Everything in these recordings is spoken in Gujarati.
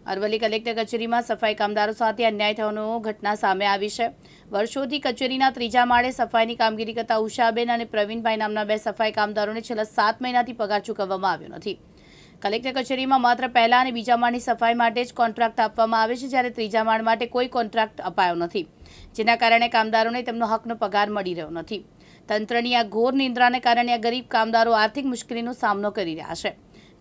અરવલ્લી કલેક્ટર કચેરીમાં સફાઈ કામદારો સાથે અન્યાય થવાનો ઘટના સામે આવી છે। વર્ષોથી કચેરીના ત્રીજા માળે સફાઈની કામગીરી કરતા ઉષાબેન અને પ્રવીણભાઈ નામના બે સફાઈ કામદારોને છેલ્લા 7 મહિનાથી પગાર ચૂકવવામાં આવ્યો નથી। કલેક્ટર કચેરીમાં માત્ર પહેલા અને બીજા માળની સફાઈ માટે જ કોન્ટ્રાક્ટ આપવામાં આવે છે, જ્યારે ત્રીજા માળ માટે કોઈ કોન્ટ્રાક્ટ અપાયો નથી, જેના કારણે કામદારોને તેમનો હકનો પગાર મળી રહ્યો નથી। તંત્રની આ ઘોર નિંદ્રાને કારણે આ ગરીબ કામદારો આર્થિક મુશ્કેલીનો સામનો કરી રહ્યા છે।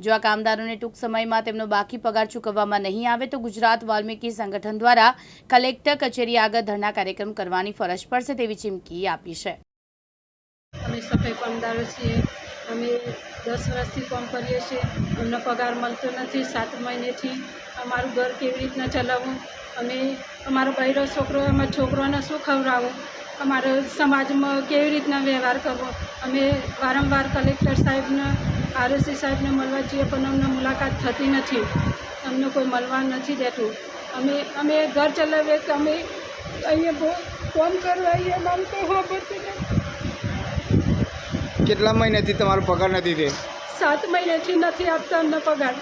જો આ કામદારોને ટૂંક સમયમાં તેમનો બાકી પગાર ચૂકવવામાં નહીં આવે તો ગુજરાત વાલ્મીકી સંગઠન દ્વારા કલેક્ટર કચેરી આગળ ધરણા કાર્યક્રમ કરવાની ફરજ પડશે તેવી ચીમકી આપી છે। અમે સફાઈ કામદારો છીએ, અમે 10 વર્ષથી કામ કરીએ છીએ, અમને પગાર મળતો નથી। 7 મહિનેથી અમારું ઘર કેવી રીતના ચલાવવું, અમે અમારો બહેરો છોકરો અમારા છોકરાને શું ખવડાવવું, અમારા સમાજમાં કેવી રીતના વ્યવહાર કરવો। અમે વારંવાર કલેક્ટર સાહેબને આરએસી સાહેબને મળવા જઈએ પણ અમને મુલાકાત થતી નથી, અમને કોઈ મળવા નથી દેતું। અમે ઘર ચલાવીએ કે અમે અહીંયા કામ કરવા આવીએ, અમારું કોઈ સાંભળતું નથી। કેટલા મહિનાથી તમારો પગાર નથી થયો? 7 મહિનાથી નથી આપતા અમને પગાર।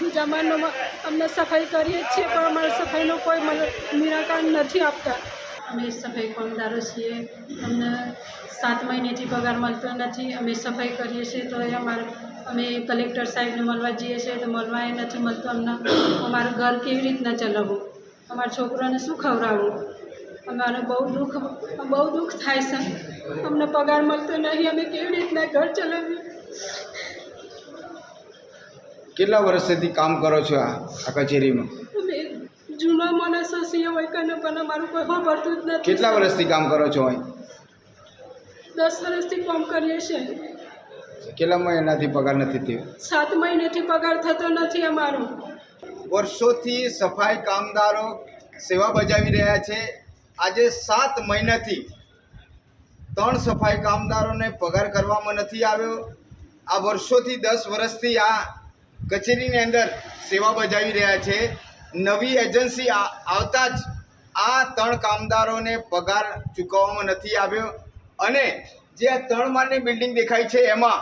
બીજા મહિનામાં અમને સફાઈ કરીએ છીએ પણ અમારે સફાઈનો કોઈ નિરાકરણ નથી આપતા। અમે સફાઈ કામદારો છીએ, અમને 7 મહિનાથી પગાર મળતો નથી। અમે સફાઈ કરીએ છીએ તો અમે કલેક્ટર સાહેબને મળવા જઈએ છીએ તો મળવા એ નથી મળતો અમને। અમારું ઘર કેવી રીતના ચલાવવું, અમારા છોકરાને શું ખવડાવવું, અમારે બહુ દુઃખ થાય છે। અમને પગાર મળતો નહીં, અમે કેવી રીતના ઘર ચલાવીએ। કેટલા વર્ષથી કામ કરો છો આ કચેરીમાં? અમે જૂના માણસો છીએ હોય કને પણ અમારું કોઈ સાંભળતું જ નથી। કેટલા વર્ષથી કામ કરો છો અહીં? 10 વર્ષથી કામ કરીએ છીએ। કેટલા મહિનાથી પગાર નથી થયો? 7 મહિનાથી પગાર થતો નથી અમારો। વર્ષોથી સફાઈ કામદારો સેવા બજાવી રહ્યા છે। આજે 7 મહિનાથી 3 સફાઈ કામદારોને પગાર કરવામાં નથી આવ્યો। આ વર્ષોથી 10 વર્ષથી આ કચેરીની અંદર સેવા બજાવી રહ્યા છે। નવી એજન્સી આવતા જ આ 3 કામદારોને પગાર ચૂકવવામાં નથી આવ્યો અને જે આ 3 માળની બિલ્ડિંગ દેખાય છે એમાં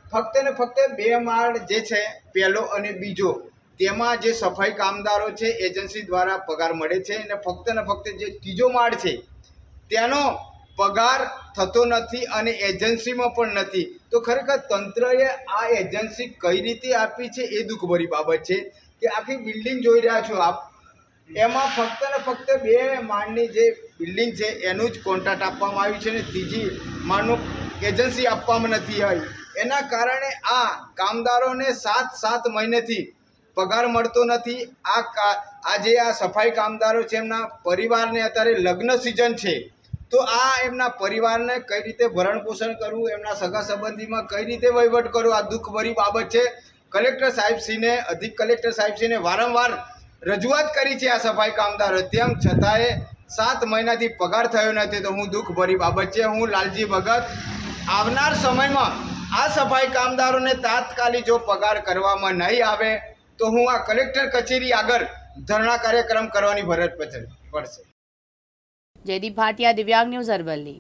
ફક્ત ને ફક્ત 2 માળ જે છે, પહેલો અને બીજો, તેમાં જે સફાઈ કામદારો છે એજન્સી દ્વારા પગાર મળે છે અને ફક્ત ને ફક્ત જે ત્રીજો માળ છે તેનો પગાર થતો નથી અને એજન્સીમાં પણ નથી। તો ખરેખર તંત્રએ આ એજન્સી કઈ રીતે આપી છે એ દુઃખભરી બાબત છે કે આખી બિલ્ડિંગ જોઈ રહ્યા છો આપ, એમાં ફક્ત ને ફક્ત 2 માળની જે બિલ્ડિંગ છે એનું જ કોન્ટ્રાક્ટ આપવામાં આવ્યું છે અને ત્રીજી માળનું એજન્સી આપવામાં નથી આવી। એના કારણે આ કામદારોને 7 મહિનેથી પગાર મળતો નથી। આ જે આ સફાઈ કામદારો છે એમના પરિવારને અત્યારે લગ્ન સિઝન છે તો આ એમના પરિવારને કઈ રીતે ભરણ પોષણ કરવું, એમના સગા સંબંધીમાં કઈ રીતે વહીવટ કરવો, આ દુઃખભરી બાબત છે। કલેક્ટર સાહેબશ્રીને અધિક કલેક્ટર સાહેબશ્રીને વારંવાર રજૂઆત કરી છે આ સફાઈ કામદારો, તેમ છતાંય 7 મહિનાથી પગાર થયો નથી। તો હું દુઃખભરી બાબત છે। હું લાલજી ભગત આવનાર સમયમાં આ સફાઈ કામદારોને તાત્કાલિક જો પગાર કરવામાં નહીં આવે તો હું આ કલેક્ટર કચેરી આગળ ધરણા કાર્યક્રમ કરવાની ફરજ પડશે। જયદીપ ભાટિયા, દિવ્યાંગ ન્યૂઝ, અરવલ્લી।